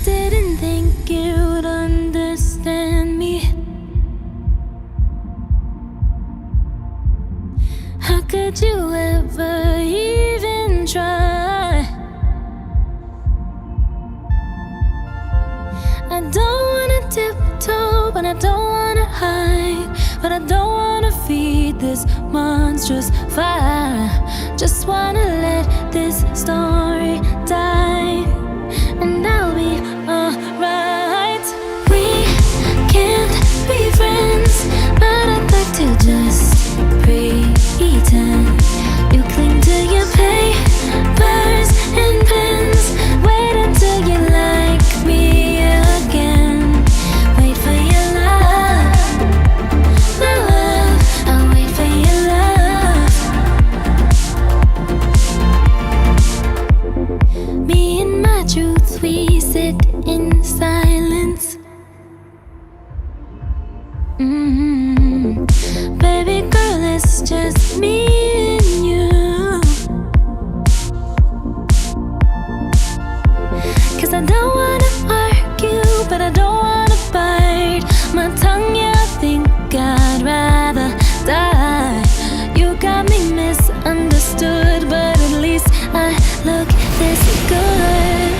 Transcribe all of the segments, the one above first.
didn't think you'd understand me. How could you ever even try? I don't wanna tiptoe, but I don't wanna hide. But I don't wanna feed this monstrous fire. Just wanna let this story die, and I'll be alright. We can't be friends, but I'd like to just pretend. You cling to your papers and pens. Wait until you like me again. Wait for your love, my love. I'll wait for your love. Me and my truth, we sit in silence. Baby girl, it's just me and you. 'Cause I don't wanna argue, but I don't wanna bite my tongue. Yeah, I think I'd rather die. You got me misunderstood, but at least I look this good.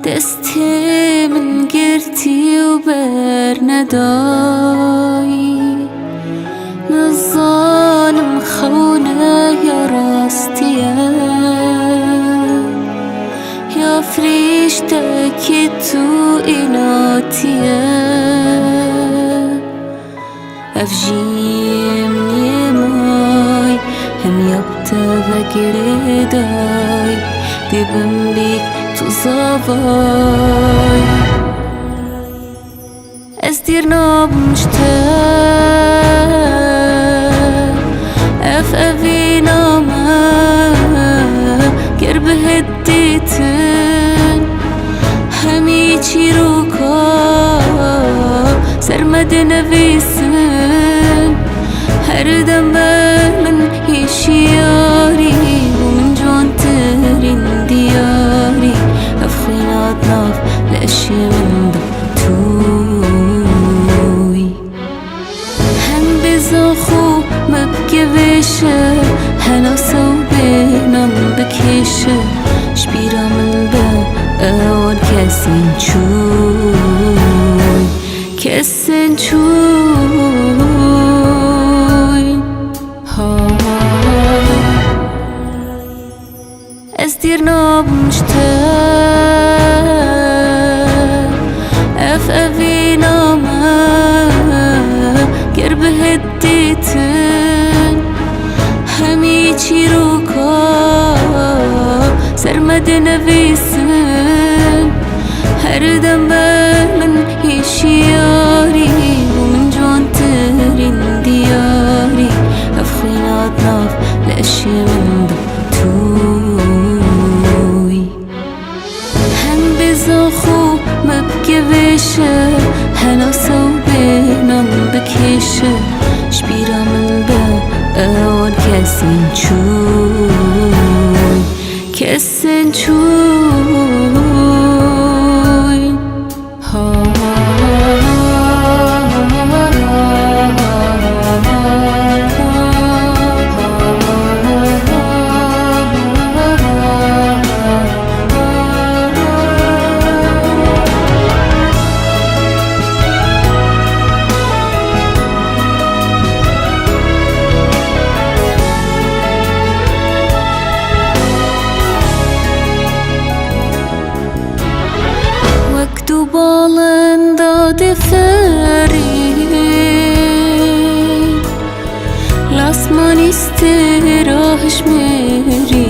دستی من گرتی و بر ندایی نظالم خونه یا راستیه یا فریشته که تو ایناتیه افجیم نیمای هم یابتا بگردای دیبم بیک تو زاوای از دیر نابمشتر اف اوی نامه گر به هدیتن همی چی رو که سرمده نویسن هر دم من هیشیاری و من جوان ترین دیاری افخینات ناف لاشی من دو توی هم بزا خوب مبگه بشه هلا سو بینم بکشه شبیرا من به اول کسین چوی کسین چوی از دیر نابمشتر اف اوی نامه گر به هدیتن همی چی رو که سرمده نویسن هر دم من هیشیاری و من جوان ترین دیاری افخینات ناف لاشی من دو توی هم بزا خوب مبگه بشه هلا سو بینم بکشه شبیرا من به اول کسین چوی کسین چوی لاسمان استراحش مریم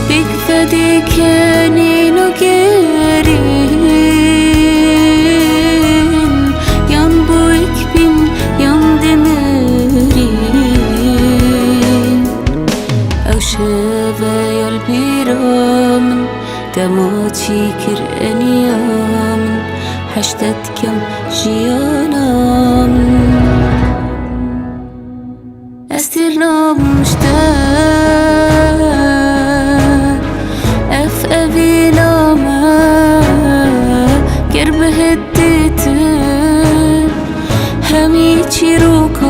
بگفده کنین و گرین یم بویک بین یم دمرین او شبه یال بیرامن دماتی کر انیامن حشتت کم جیانم استرنام مشتاق اف اویلامه گر به هدیت همی چی رو که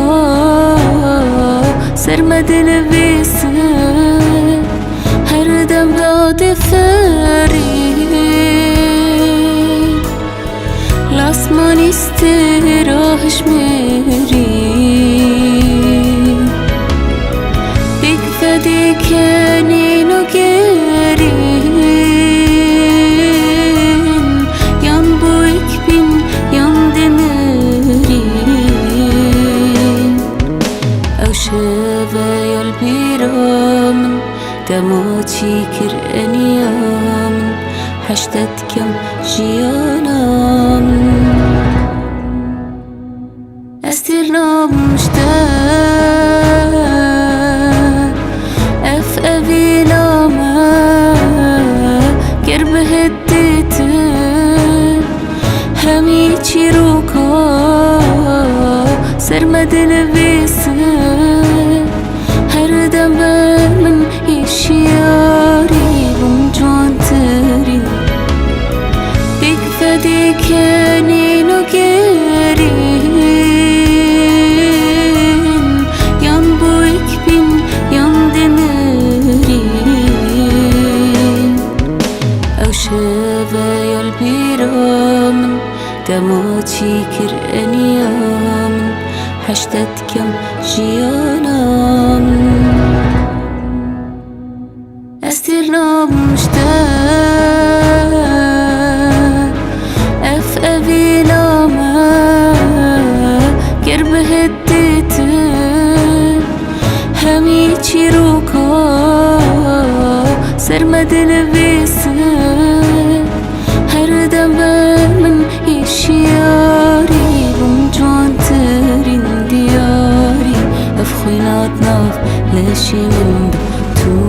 سرمدن بیسه هر دم باد فرید لاسمان استراحش مریم بگفده کنین و گرین یم بویک بین یم دمرین او شبه یال بیرامن دماتی کر انیامن حشتت کم جیانم استرنام مشتاق اف اویلامه گر به هدیت همی چی رو که سرمدن بیسه هر دم بر من ایشیاری بم جوان ترین بگفده کنین و گرین یم بویک بین یم دمرین او شبه یال بیرامن دماتی کر انیامن حشتت کم جیانم استرنام مشتاق اف اویلامه گر به هدیت همی چی رو که سرمدن بیسه هر دم بر من ایشیاری بم جوان ترین دیاری اف خوینات ناف لشی من توی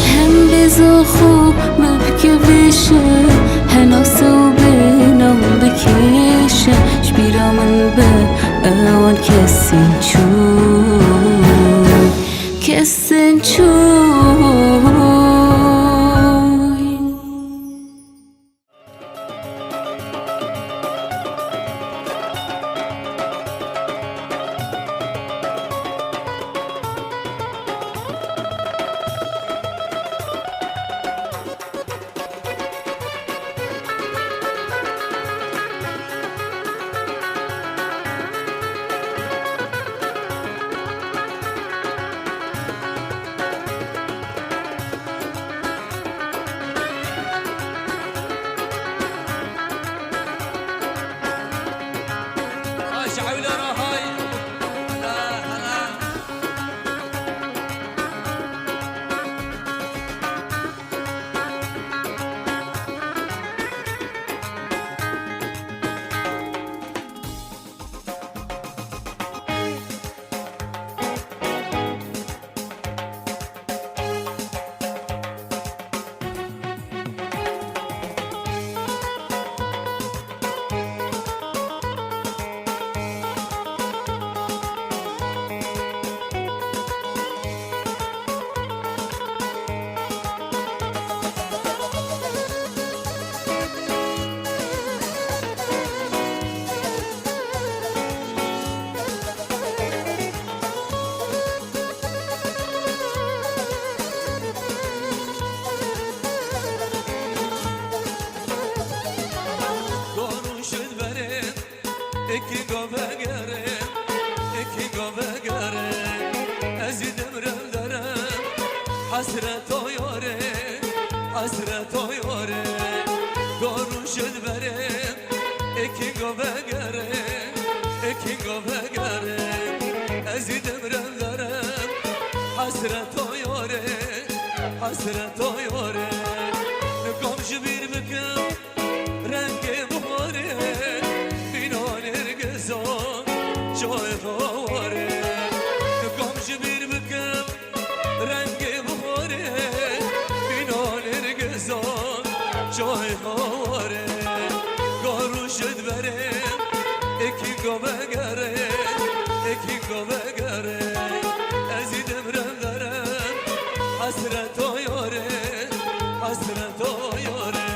هم بزا خوب مبکه بشه هناسه و بینام بکشه شبیرا من به اوان کسین چوی کسین چوی حسرت و یاره حسرت و یاره گارون شد بره اکی گو بگره اکی گو بگره ازیدم رندارم حسرت و یاره حسرت و یاره نگام جبیر بکم رنگ بخاره بینان ارگزان جای غواره نگام جبیر بکم رنگ بخاره بینان ارگزان جای غواره گارو شد برم اکی گو بگره اکی گو بگره ازیدم رندارم حسرت و یاره حسرت و یاره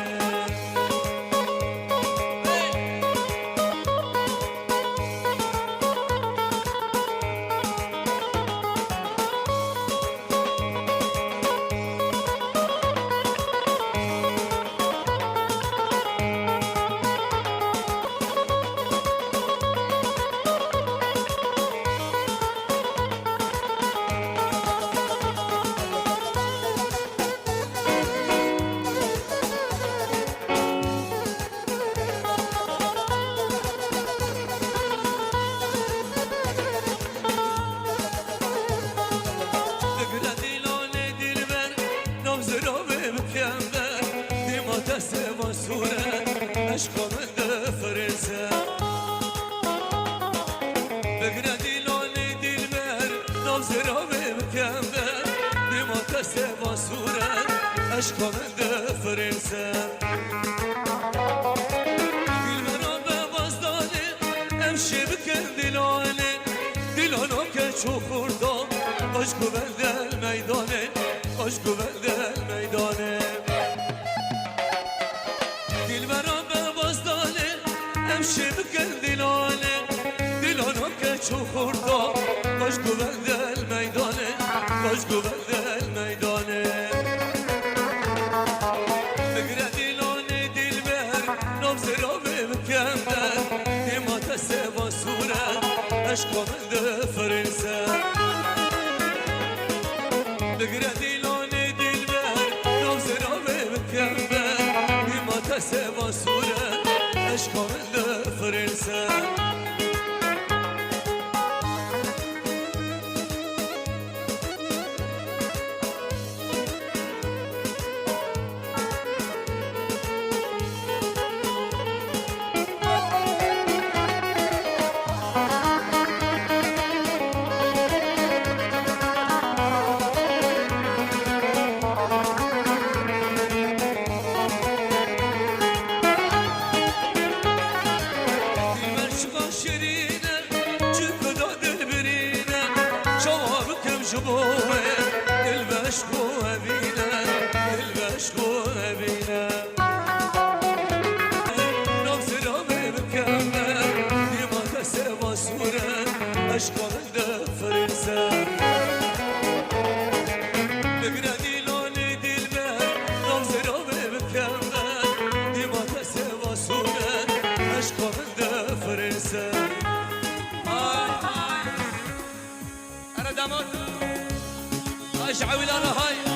عشقم دفرسه بگره دیلانی دیلبر نوزرا بکمده دیمات سوا صورت عشقم دفرسه دیلبرا به بازدانه امشی بکن دیلانه دیلانو که چو خوردم عشقو بلدل میدانه عشقو بلدل میدانه دیلبرا امشي بكل دلانه دلانه كچو خوردا باش گوبند المیدانه باش گوبند المیدانه بگره دلانه دلبر نبزرا بکمبر دیمات سوا صورت عشقامند فرنسه بگره دلانه دلبر نبزرا بکمبر دیمات سوا صورت عشقامند فرنسه جبوه البشكو أبينا البشكو أبينا نبزر أبي بكمل ديما تسوى صورة أشكال فرنسا بقرا ديلوني ديلبر نبزر أبي بكمل ديما تسوى صورة أشكال فرنسا أنا دمر أشعل أنا هاي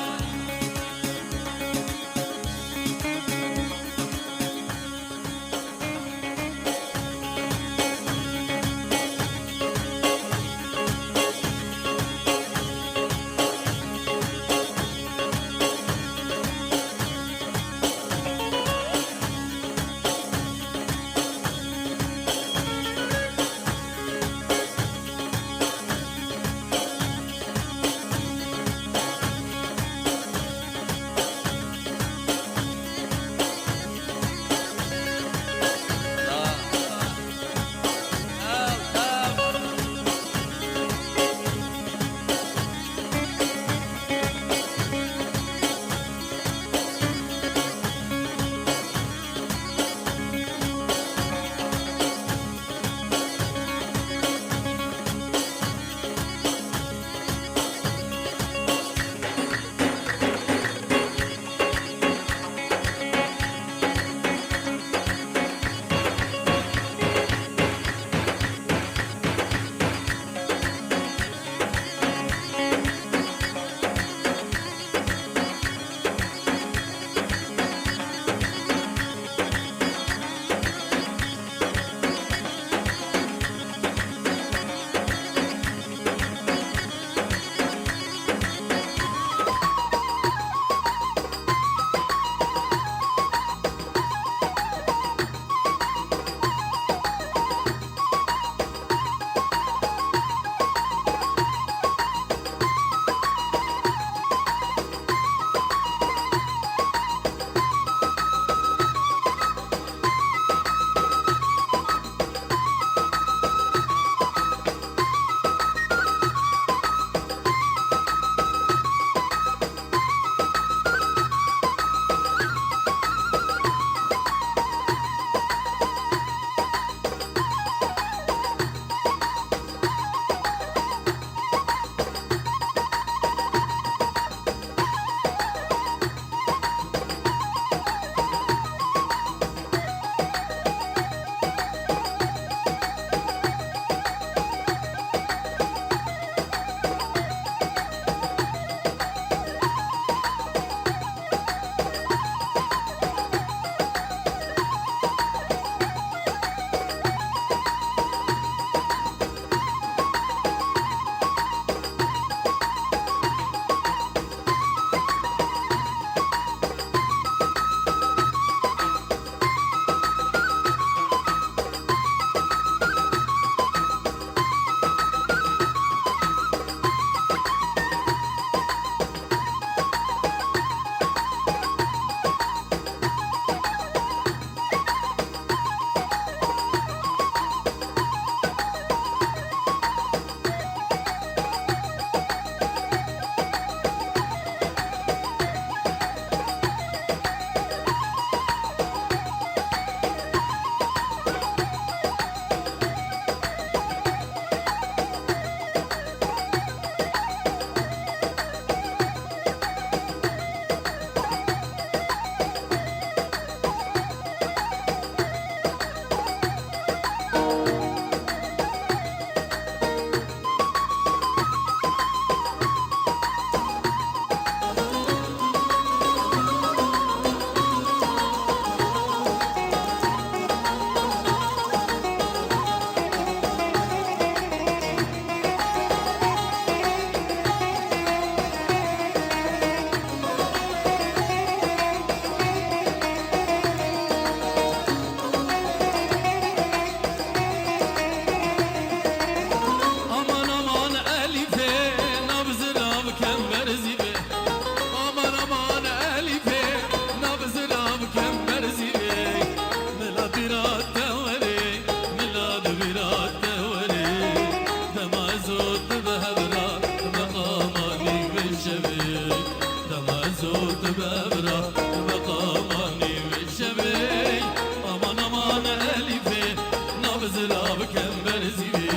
بكم برزيبي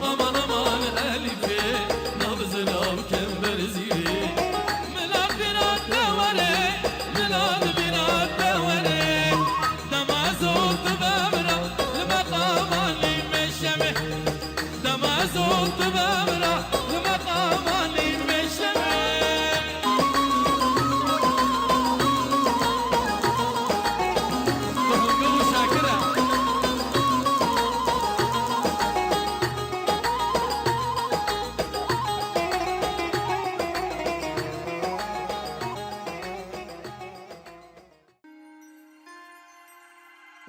أمان أمان ألفي نبز بكم برزيبي ملاد بنات دوري ملاد بنات دوري دمازوت بمرا لمقاماني مشمي دمازوت بمرا لمقاماني مشمي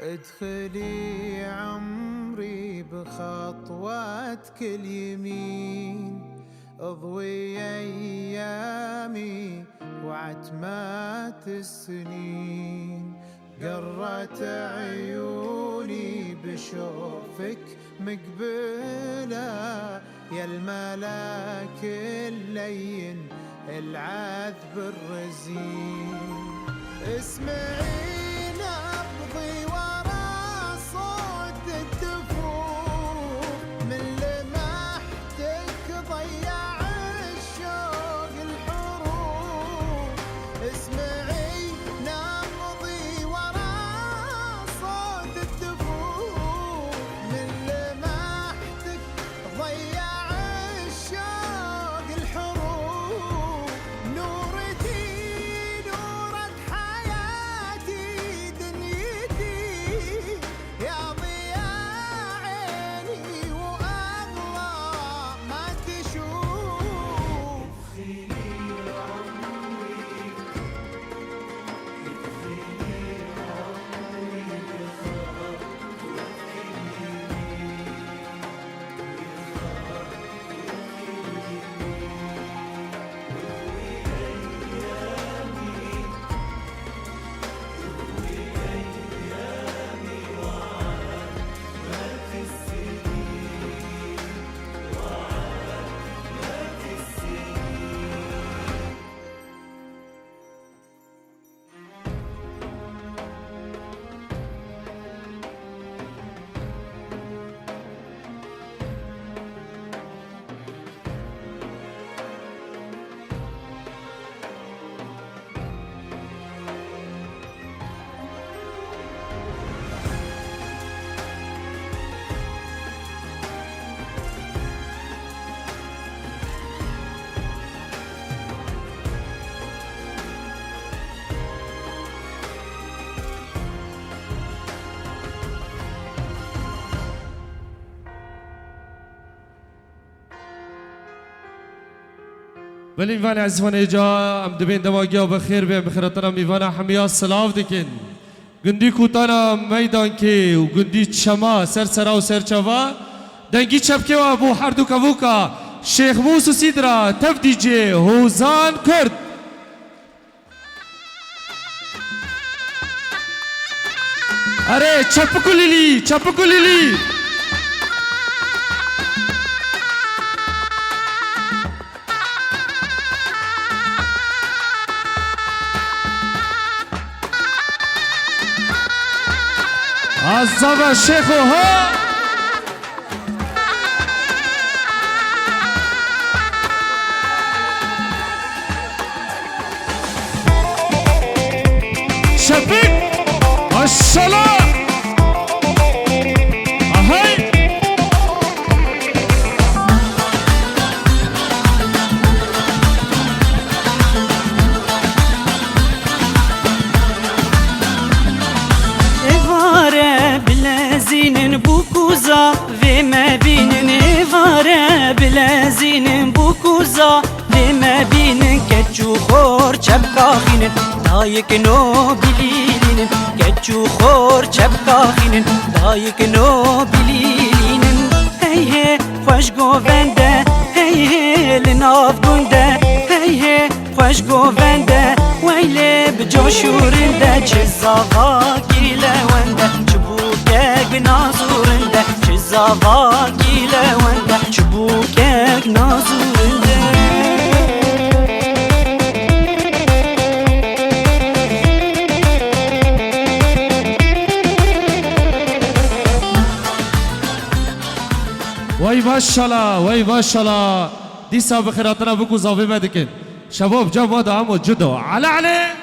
ادخلي عمري بخطواتك اليمين اضوي ايامي وعتمات السنين قرت عيوني بشوفك مقبلة يا الملاك اللين العذب الرزين اسمعي نبضي ورا صوت الدفوف من لمحتك ضيع الشوق الحروف اسمعي نبضي ورا صوت الدفوف من لمحتك ضيع الشوق الحروف نورتي نورك حياتي دنيتي يا ضياء عيني وأغلى ما تشوف ولی میوان عزیزان ایجا ام دبین دماغیا بخیر بیم بخیرتنا میوان همیا سلاو دکن گندی کوتانا میدان که و گندی چما سر سرا و سر چوا دنگی چپکه و ابو حردو کبوکا شیخ موسو سیدرا تف دیجی هوزان کرد اره چپکو لیلی چپکو لیلی عذاب الشيخ ها شفيق الصلاة أهي بلازين بوكوزا فيما بين نفارة بلازين بوكوزا فيما بين كتشو خور شبكاخين دايك نو بليلين كتشو خور شبكاخين دايك نو بليلين هي هي خوش گوونده هي هي لناف گونده هي هي خوش گوونده ويلي بجوشورنده چزاوا گیلونده چبوکک نازورنده چزاوا گیلونده چبوکک نازورنده وای ماشاءالله وای ماشاءالله دیسا بخیراتنا بکو زاوی مدکن شباب جا ما دامو جدا على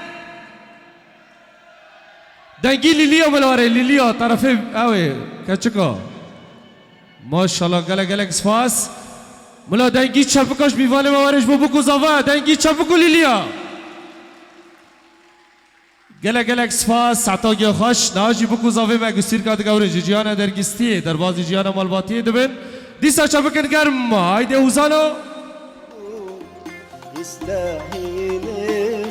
دنگی لیلیا بلواره لیلیا طرفی اوه کچکا ماشاءالله گله گله سپاس ملا دنگی چپکاش بیوانه موارش بکو زاوه دنگی چپکو لیلیا گله گله سپاس سعتاگی خوش ناجی بکو زاوه مگستیر که دگوره جیانا درگستیه در بازی جیانا مالباتیه دبن دیسا چپکن گرم هایده اوزانو يستاهل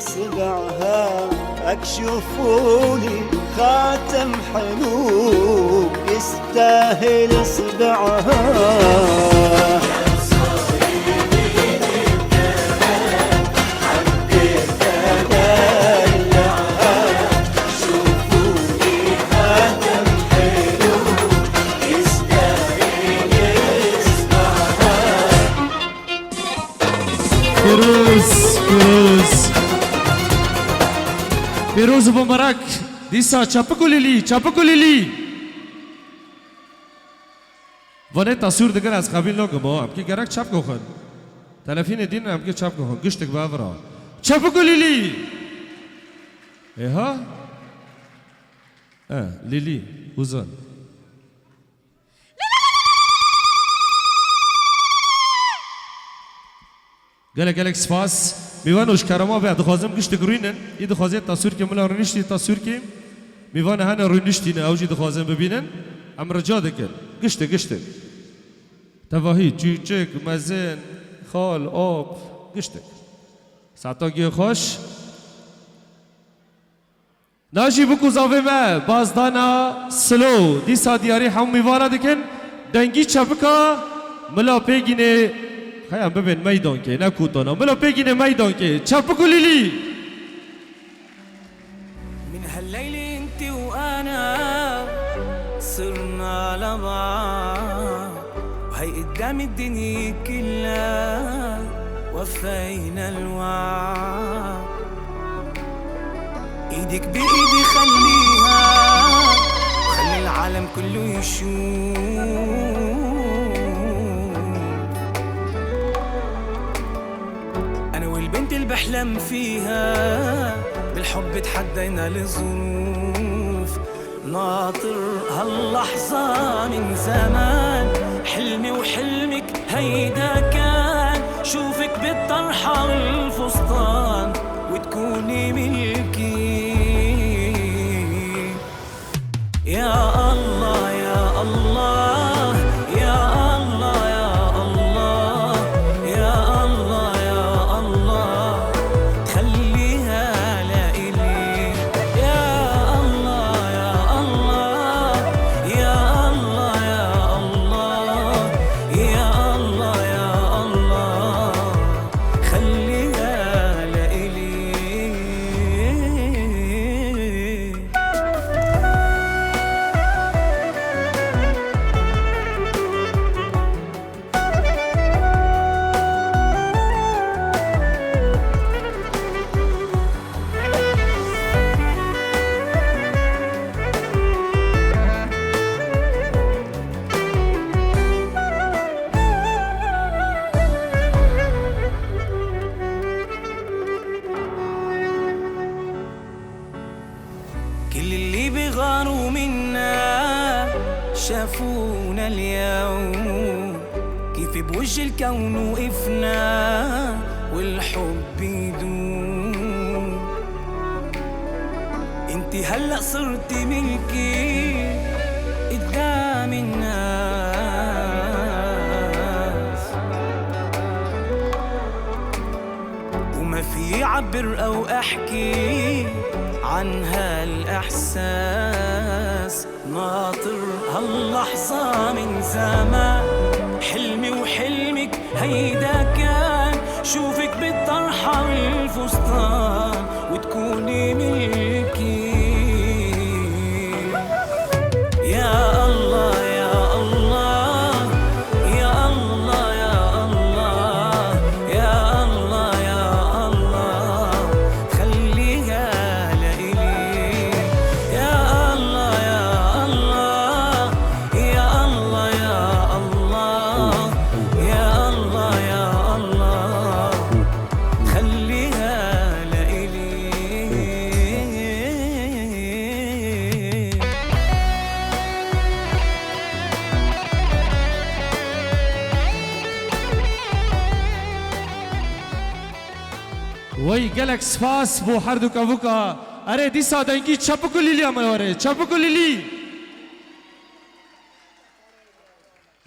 صدعها اكشفولي خاتم حلو يستاهل صدعها پیروز مبارک دیسا چپکو لیلی ونه تصور دگر از قبیل نگم هم که گرک چپ گوخن تلفین دین هم که چپ گوخن گشتک باورا چپکو لیلی ایها لیلی اوزان گلک سپاس میوانوش کرما به دخوازم گشت گرینن ای دخوازه تصویر که ملا رنشتی تصویر که میوان هنه رنشتی نه اوجی دخوازم ببینن ام رجا دکن گشت تواهی چوچک مزن خال آب گشت ساعتاگی خوش ناجی بکو زاوه ما بازدانا سلو دیسا دیاری هم میوانا دکن دنگی چپکا ملا پیگینه خیام ببین میدان که نکوتانا ملا پیگینه میدان که چپکو لیلی من هالليل انت وانا صرنا لبعض وهي قدام الدنيا كلها وفينا الوعد ايدك بايدي خليها خلي العالم كله يشوف انا والبنت اللي بحلم فيها بالحب تحدينا للظروف ناطر هاللحظة من زمان حلمي وحلمك هيدا كان شوفك بالطرحة والفستان وتكوني ملكي يا الله يا الله يا الله يا الله يا الله يا الله خليها لإلي يا الله يا الله يا الله يا الله يا الله يا الله خليها لإلي كل اللي بيغاروا منا شافونا اليوم كيف بوجه الكون وقفنا والحب يدوم انتي هلأ صرتي ملكي قدام الناس وما في عبر او احكي عن هالإحساس ناطر هاللحظة من زمان حلمي وحلمك هيدا كان شوفك بالطرحة والفستان وتكوني ملكي يا الله يا الله يا الله يا الله يا الله يا الله خليها لإلي يا الله يا الله يا الله يا وی گلک سپاس بو هر دو کاوکا اره دی سادنگی چپکو لیلی امرواره چپکو لیلی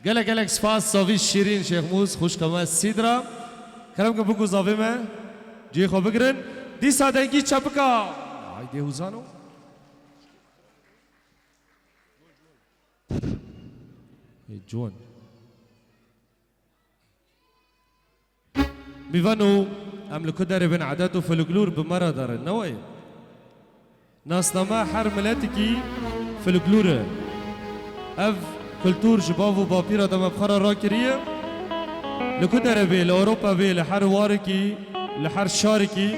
گلک سپاس زاوی شیرین شیخ موس خوش کمه سیدرا کرم که بگو زاوی من جی خواه بگرن دی سادنگی چپکا آیده حوزانو جوان میوانو املكو داره بين عادات وفلكلور بمرة داره نوعي ناس نما حر ملاتكي فلكلوره اف كلتور جباب وبابيرا دم بخارا راكريه لكو داره بي لأوروبا بي لحر واركي لحر شاركي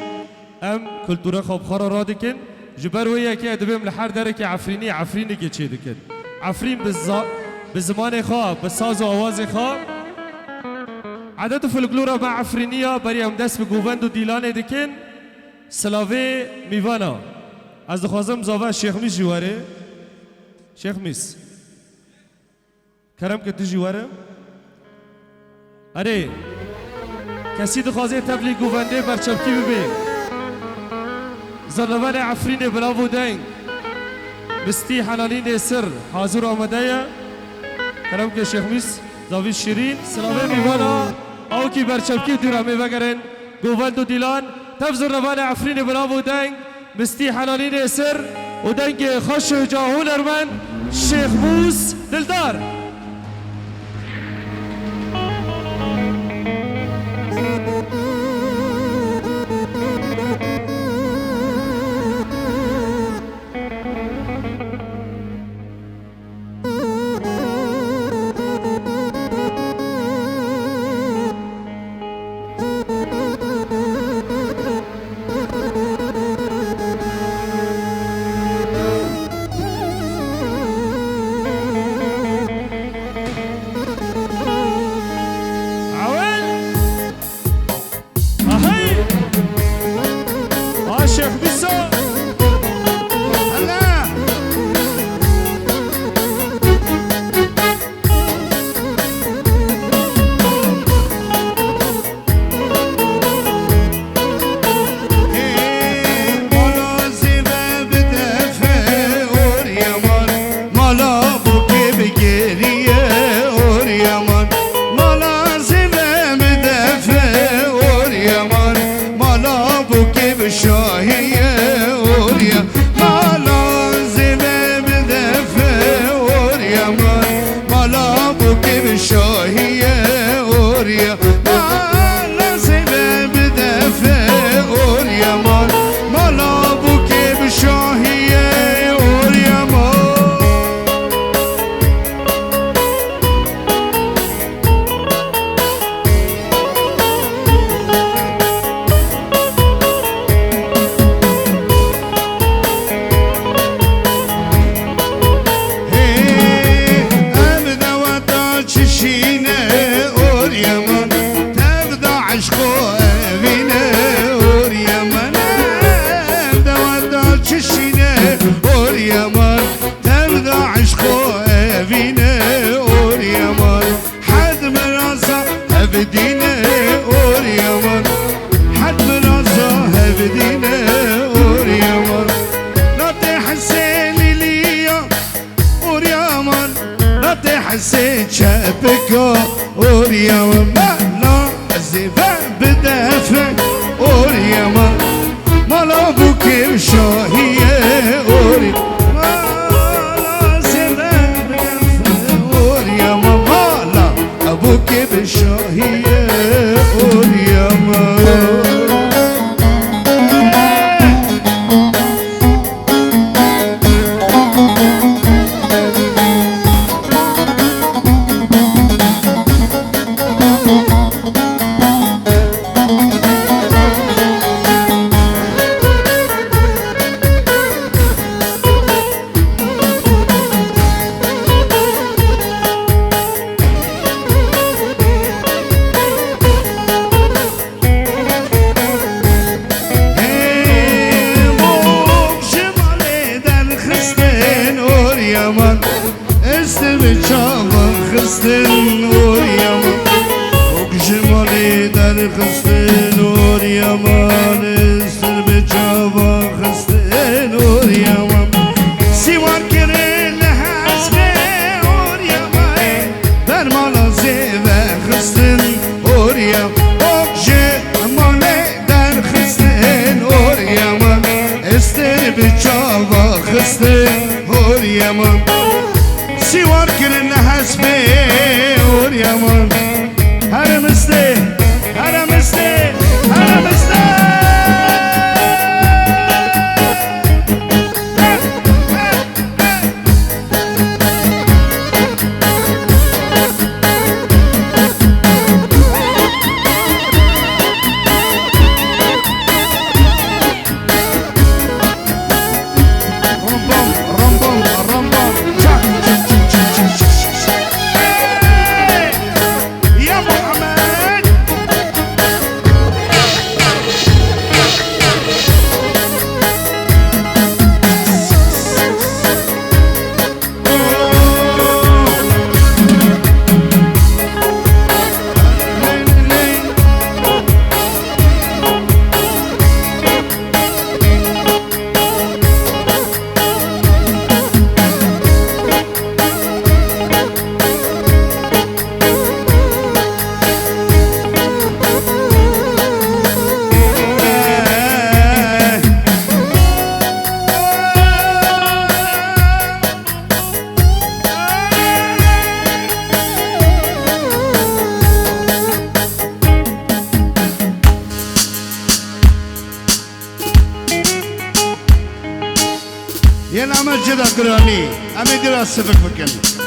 ام كلتورة خو بخارا رادكن جبر ويا كي ادبهم لحر داركي عفريني كي چه دكن عفرين بزمان خواه بساز و آواز خواه عادت فلکلورا مع عفرینیا بری هم دست به گووند و دیلانه دکن سلاوه میوانا از دخوازم زاوه شیخ میس جواره شیخ میس کرم که تو جواره اره کسی دخوازه تبلی گوونده برچبکی ببین زرلوان عفرین بلاو دنگ بستی حنالین سر حاضر آمده کرم که شیخ میس زاوی شیرین سلاوه میوانا او کی برچبکی دیرامه وگرن گووند و دیلان تفزر روان عفرین بلاو دنگ مستی حلالین سر و دنگ خوش جاهون ارمن شیخ موس دلدار حسيت شابكو وريا وما لا الزفاف بدافع وريا ما لا بوكي بشاهية وريا ما لا زفاف بدافع وريا ما لا أبوكي بشاهية وريا ما خستن ور يمان وجمالي در خستن ور يمان مسته هوريما سوار كرنا حسبي هوريما هر مسته هر مسته هر مسته ينعمل جدا قراني أمي دير السفك بكني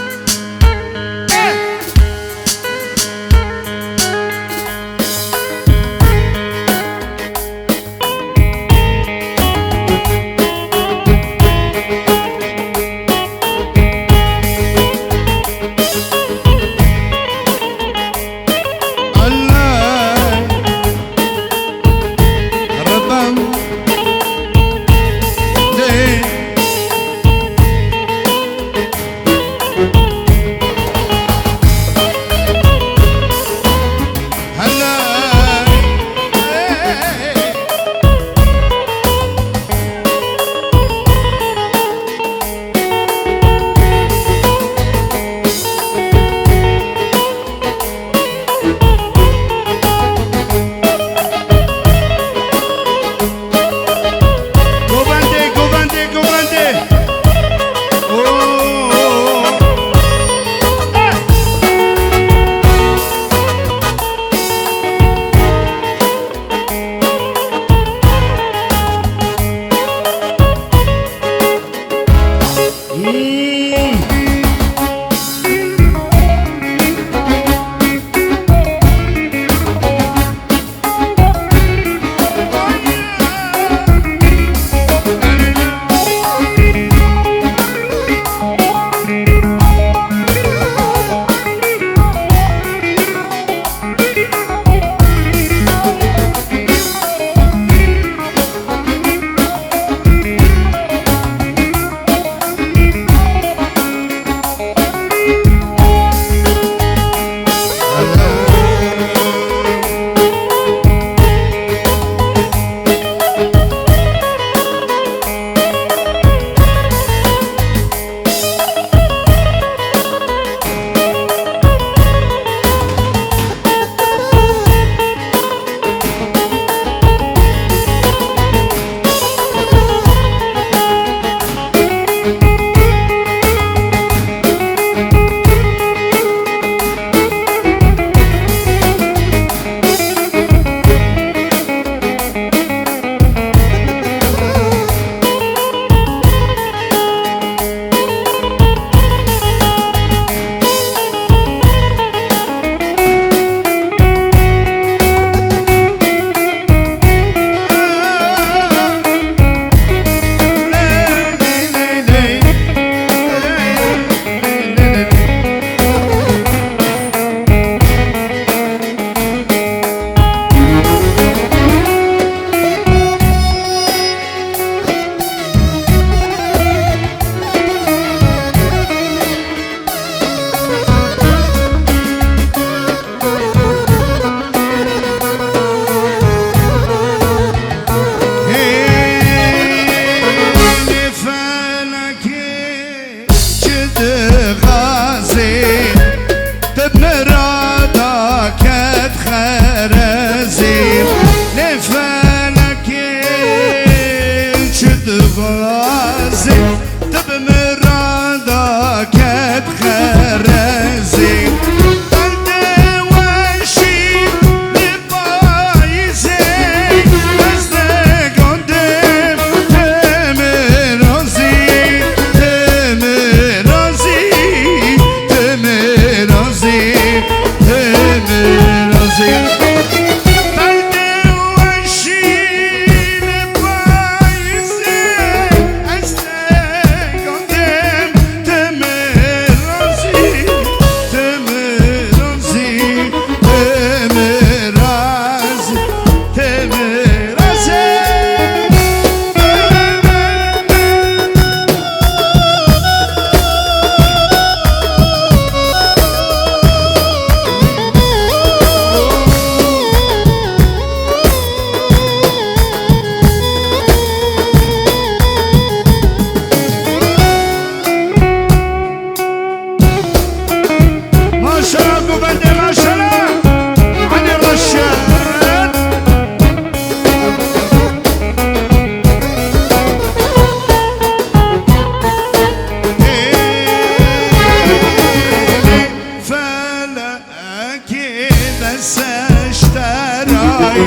سشترای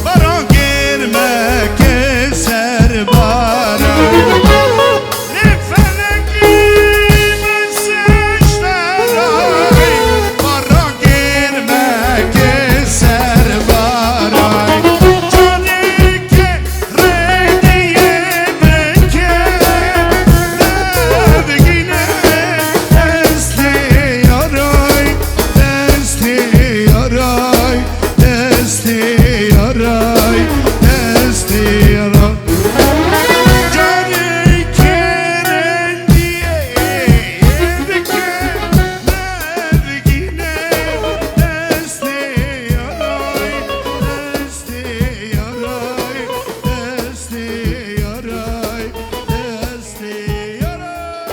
برا گرمک سربارای لفلکی من سشترای برا گرمک سربارای جانی که ردیه بکه بگینه دستی یارای دستی یارای دستی یارای دستی یارای جانی که ردیه بکه بگینه دستی یارای دستی یارای دستی یارای دستی یارای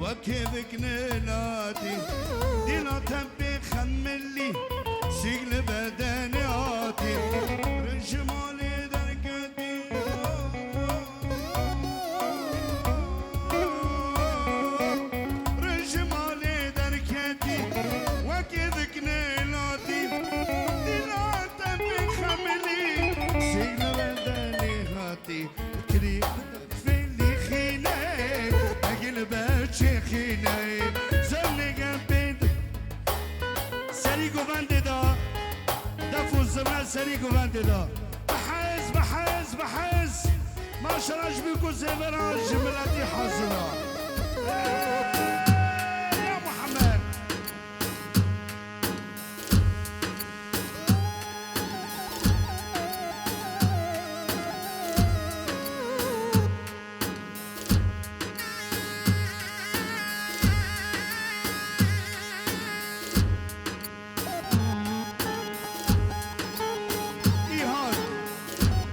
وكيفك نلاتي دينا تبي خملي سجل بدنياتي رجمالي دركتي رجمالي دركتي وكيفك نلاتي دينا تبي خملي سجل بدنياتي كريم فيلي خيني اجل بچه خيني زنگم بند سري گوونده دا دفوز من سري گوونده دا بحز بحز بحز ما شرج بيكو زبراج ملاتي حاضرة يا محمد إيهان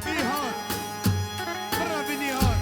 إيهان مرة بنيهان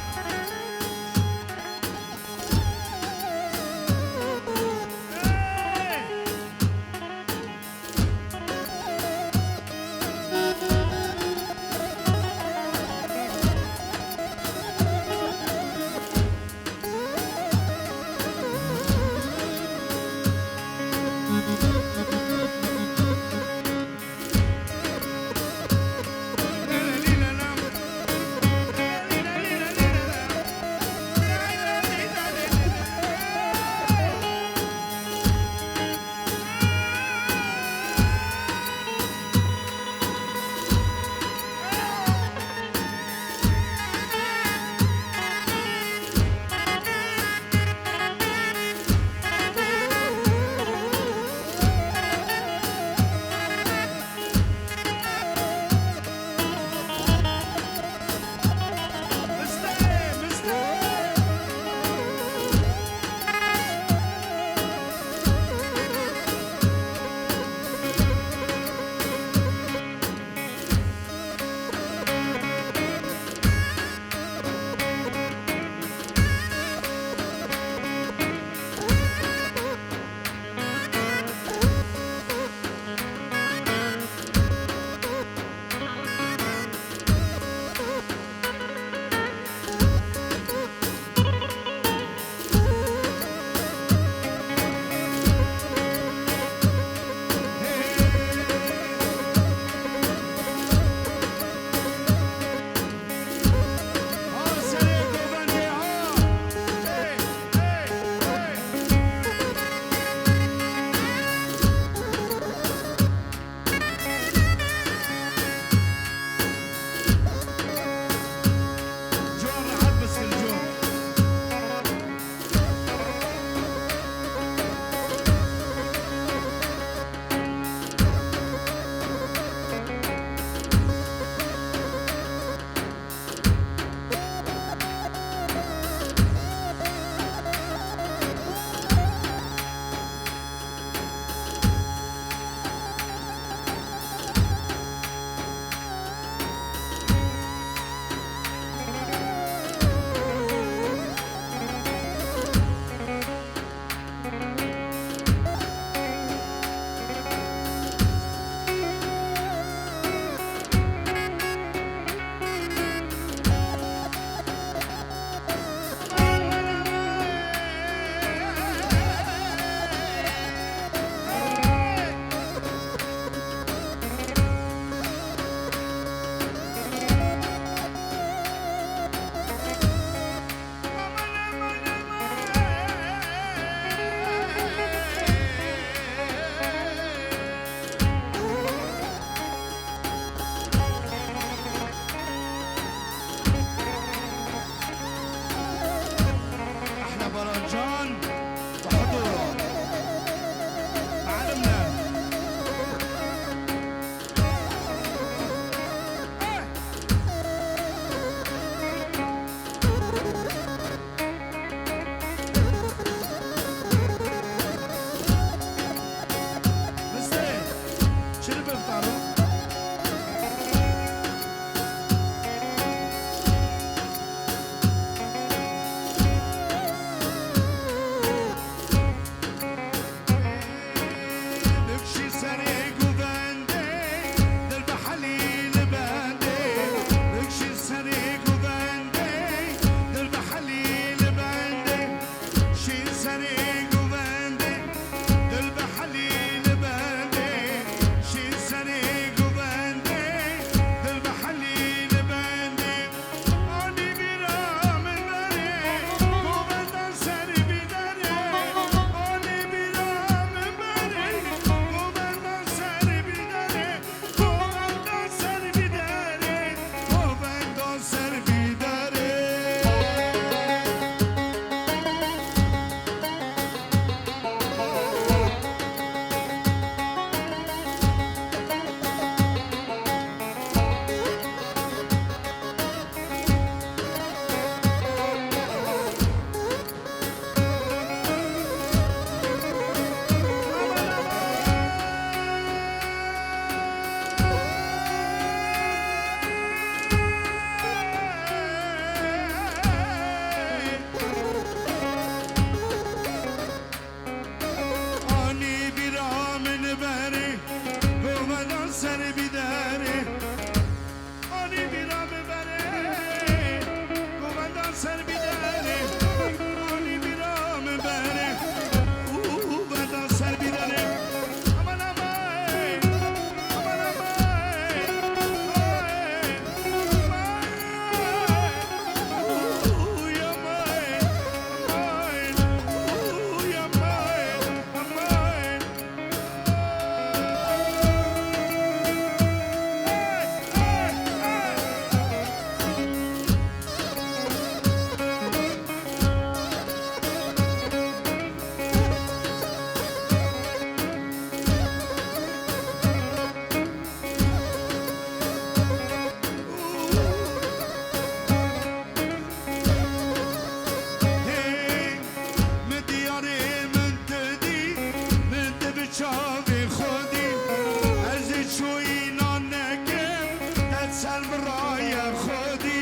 تسال برايا خودي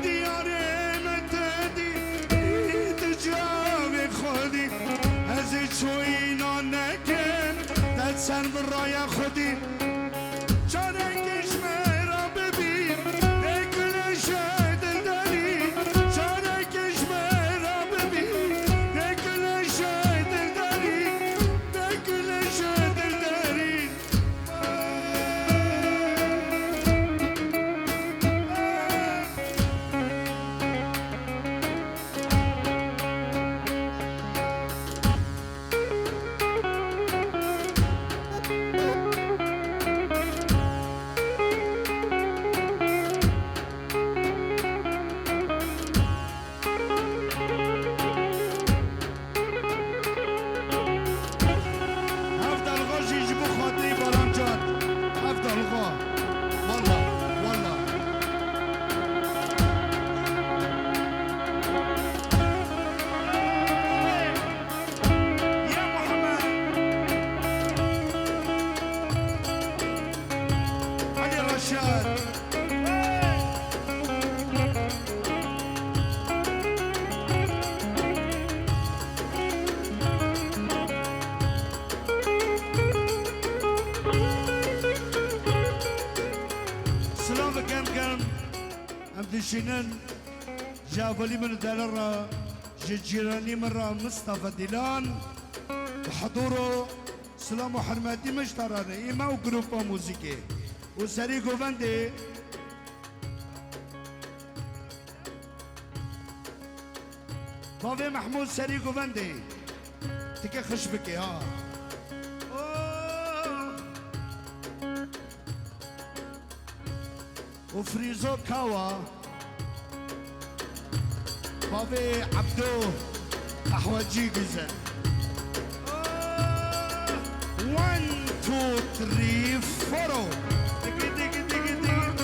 دياري متدي تجاوي خودي ازي شوينا نكن تسال برايا خودي شاركش مرا ببین دکل شد داری شارکش مرا ببین دکل شد داری دکل شد داری افضل غاشي يجيبوا خاطري برامجات افضل غا والله والله يا محمد علي رشاد سلام كم كم ام دشينن جابولي من دلرة جيراني مرة مصطفى ديلان بحضوره سلام وحرماتي مشترانه إما وجروبا موسيقي وسري جوفاندي بابي محمود سري جوفاندي تكي خشبكي ها أوه. وفريزو كاوا بابي عبدو أحواجي جزا 1 2 3 4 دقي دقي دقي دقي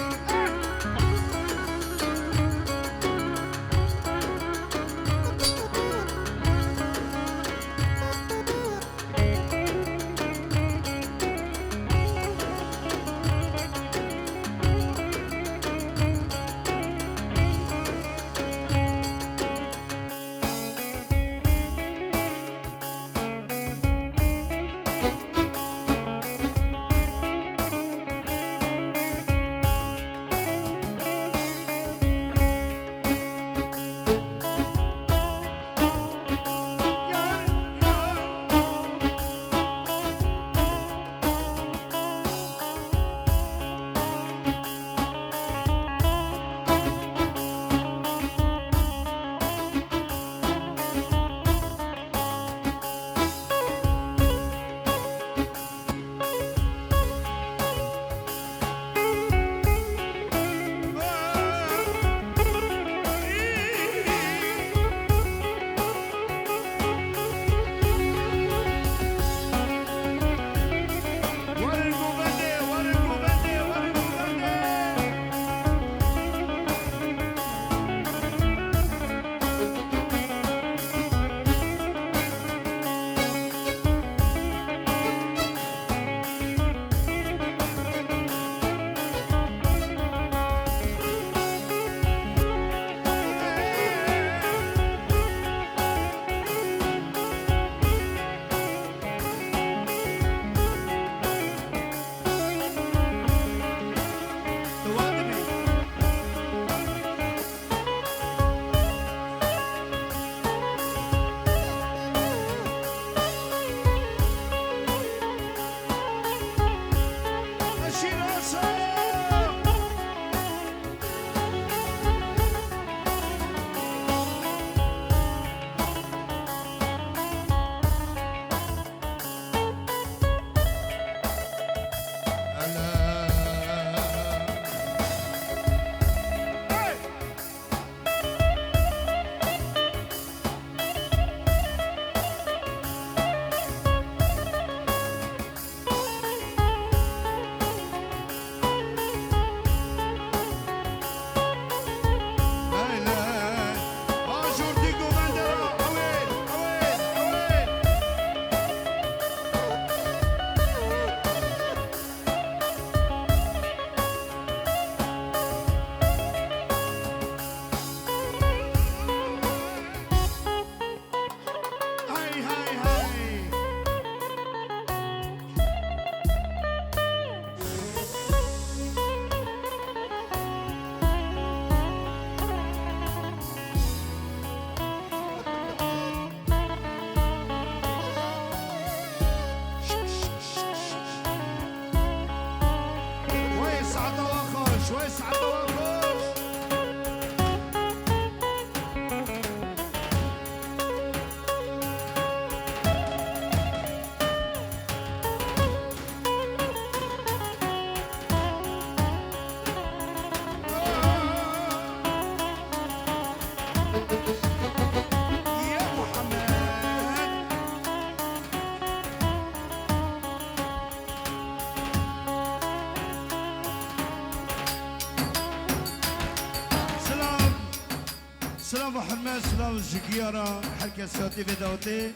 سلام و حرمت سلام جگیارا هر کساتی بداوته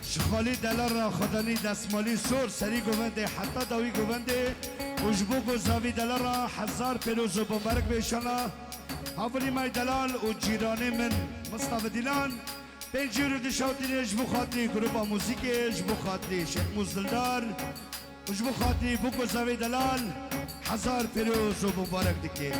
شخالی دلار را خدانی دستمالی سور سری گوونده حتی داوی گوونده وجبو گذاوی دلار را 1000 پیروز و مبارک بیشانا حاولی مای دلال و جیرانی من مصطفى دیلان بنجیرو دشاوتین اجبو خاطری گروپا موسیقی اجبو خاطری شیخ موزدلدار اجبو خاطری بو گذاوی دلال 1000 پیروز و مبارک دکی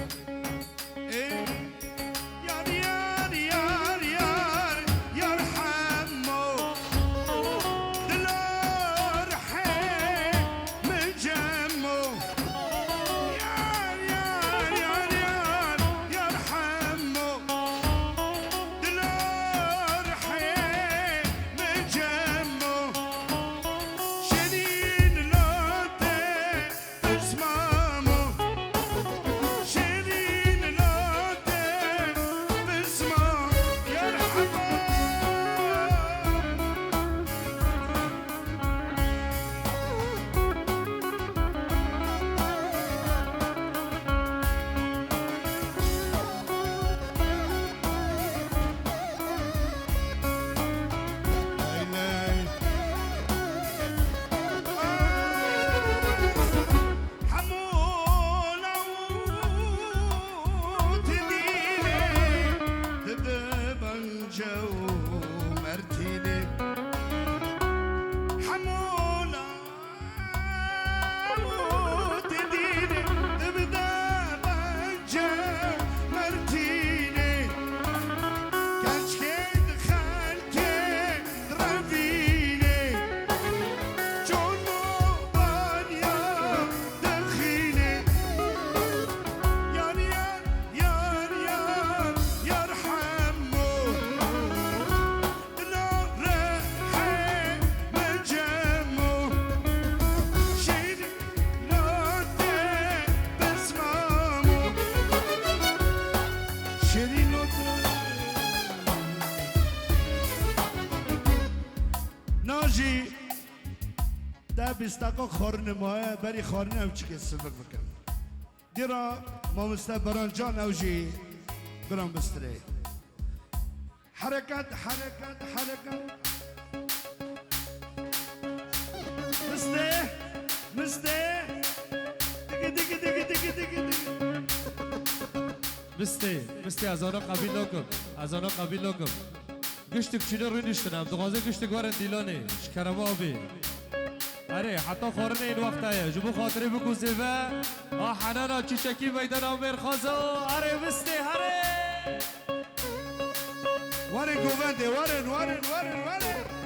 ناجی ده 20 دقیقه خورن ماه بری خورن او چی که سبک بکن دیرا ما مسته بران جان اوجی بران بستره حرکت حرکت حرکت مسته مسته دیگه دیگه دیگه دیگه دیگه مسته از آنها قبیل نکن از آنها قبیل نکن گشت کچینه روی نشتنم دغازه گشت گوارن دیلانه شکرم آبی اره حتی خورنه این وقت هایه جبو خاطره بکو زیوه حنانا چیچکی میدان آمیر خازو اره مسته اره وارن گوونده وارن وارن وارن وارن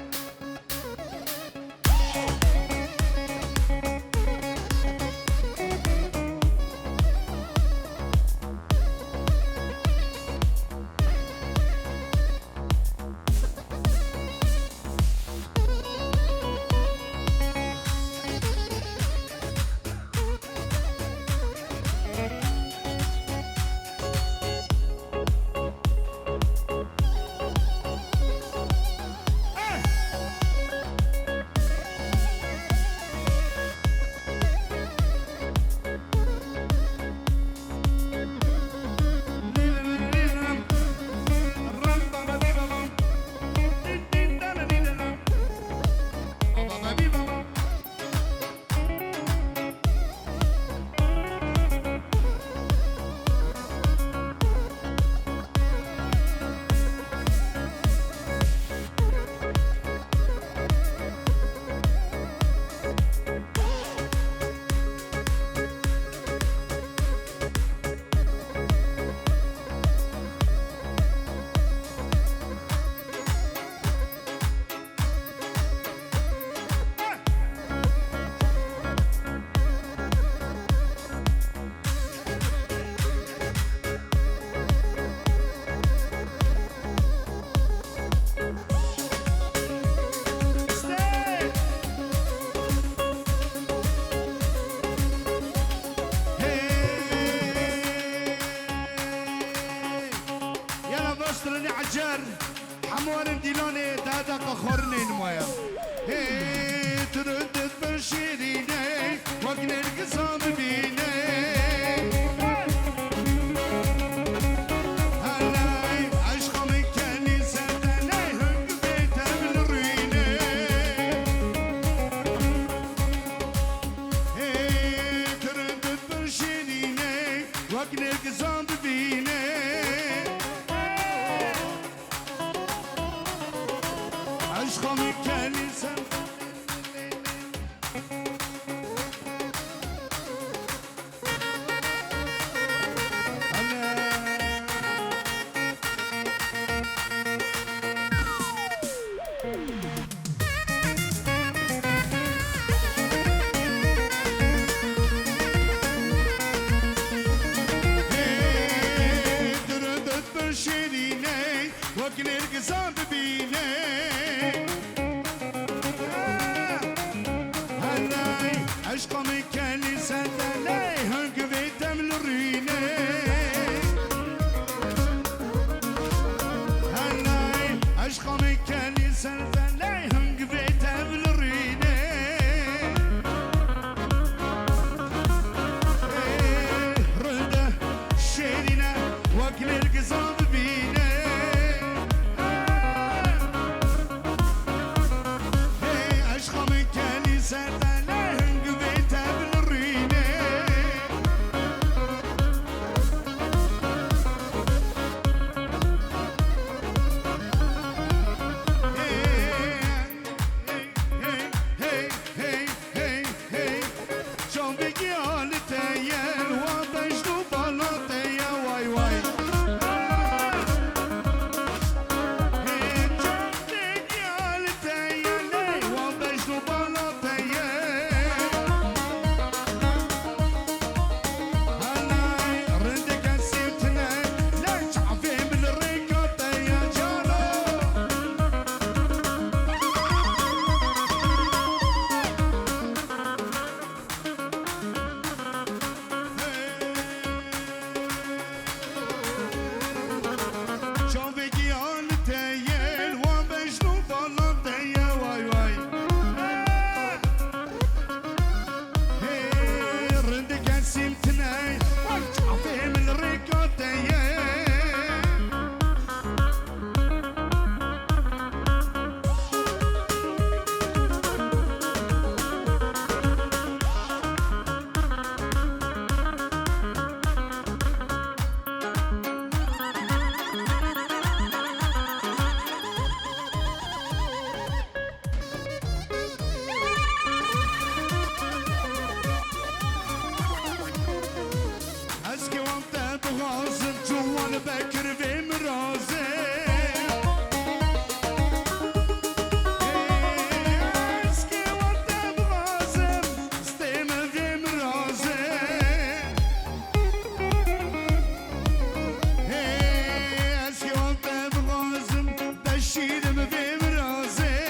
عجر حموار ديلاني دادك خورنين مويا هي تردد برشيريني وقن القصام بيني هلاي عشقمي وقنك زام ببيني عشقا من كنيسة وقنك زام ببيني هلاي عشقا من كنيسة لاي هنق بيتم للريني هلاي عشقا من كنيسة لاي هنق بيتم للريني رده شيرينا وقنك زام ببيني بكر في مرازي اسكي وانت بغازم ستيمة في مرازي اسكي وانت بغازم بشيدم في مرازي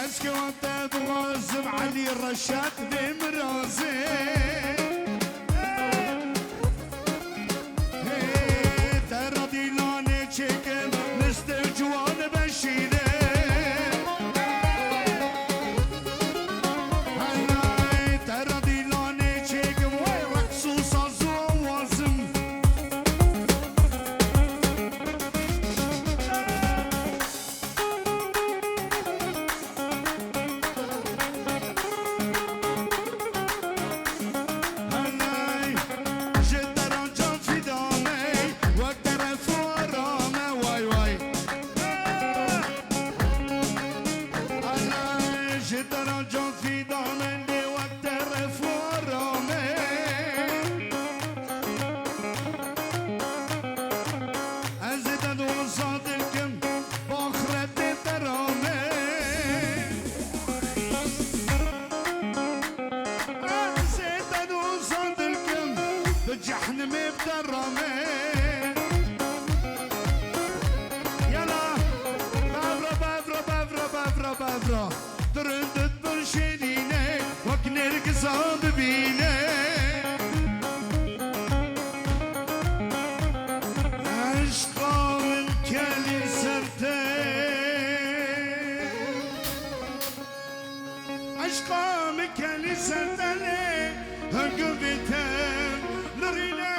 اسكي وانت بغازم علي الرشاد في مرازي جحنم بدرمي يلا بافرا درندت برشيديني وكنرك صاب بيني عشقا من كالي سرتين عشقا من كالي سرتين هنقبتين لرينا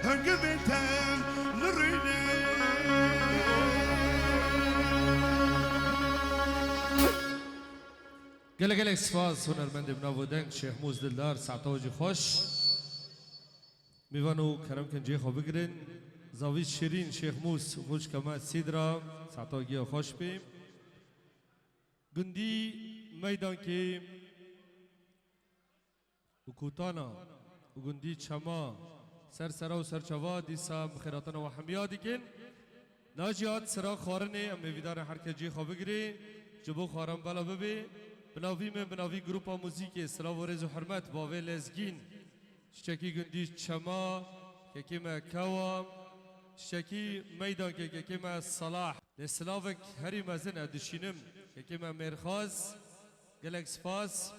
هنقبتين لرينا گله سپاس هنرمند بناودنگ شیخ موز دلدار سعتاجی خوش میوانو کرم کنجی خواب بگرین زاوی شیرین شیخ موس خوش کما سیدرا سعتاگی خوش بیم گندی میدان که وکوتانا و گندی چما سرسرا و سرچوا دیسا مخیراتنا و حمیادی کن ناجیات سرا خارنه ام ویدار هر کجی خواب بگیری جبو خارم بالا ببی بناوی من بناوی گروپا موزیک سلام و رز و حرمت باوی لزگین شکی گندی چما که کما کوام شکی میدان که کما صلاح لسلاوک هری مزن ادشینم که کما مرخاز گلک سپاس